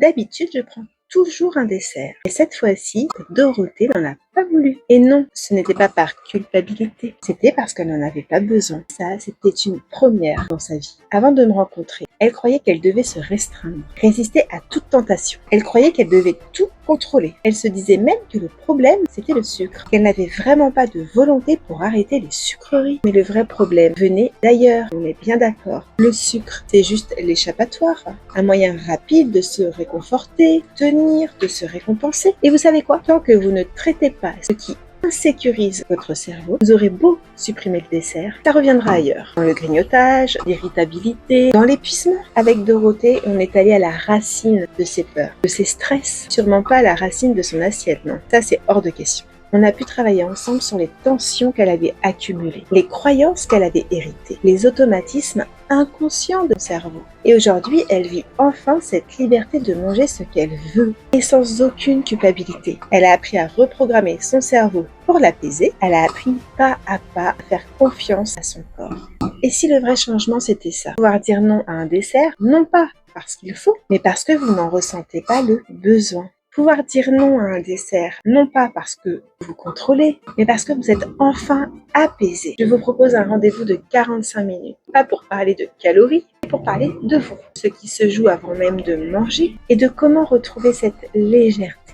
D'habitude, je prends toujours un dessert. Et cette fois-ci, Dorothée n'en a pas voulu. Et non, ce n'était pas par culpabilité, c'était parce qu'elle n'en avait pas besoin. Ça, c'était une première dans sa vie. Avant de me rencontrer, elle croyait qu'elle devait se restreindre, résister à toute tentation. Elle croyait qu'elle devait tout contrôler. Elle se disait même que le problème, c'était le sucre, qu'elle n'avait vraiment pas de volonté pour arrêter les sucreries. Mais le vrai problème venait d'ailleurs, on est bien d'accord. Le sucre, c'est juste l'échappatoire, un moyen rapide de se réconforter, de se récompenser. Et vous savez quoi? Tant que vous ne traitez pas ce qui insécurise votre cerveau, vous aurez beau supprimer le dessert, ça reviendra ailleurs. Dans le grignotage, l'irritabilité, dans l'épuisement. Avec Dorothée, on est allé à la racine de ses peurs, de ses stress. Sûrement pas à la racine de son assiette, non. Ça, c'est hors de question. On a pu travailler ensemble sur les tensions qu'elle avait accumulées, les croyances qu'elle avait héritées, les automatismes inconscients de son cerveau. Et aujourd'hui, elle vit enfin cette liberté de manger ce qu'elle veut et sans aucune culpabilité. Elle a appris à reprogrammer son cerveau pour l'apaiser. Elle a appris pas à pas à faire confiance à son corps. Et si le vrai changement, c'était ça, pouvoir dire non à un dessert, non pas parce qu'il faut, mais parce que vous n'en ressentez pas le besoin. Pouvoir dire non à un dessert, non pas parce que vous contrôlez, mais parce que vous êtes enfin apaisé. Je vous propose un rendez-vous de 45 minutes, pas pour parler de calories, mais pour parler de vous, ce qui se joue avant même de manger et de comment retrouver cette légèreté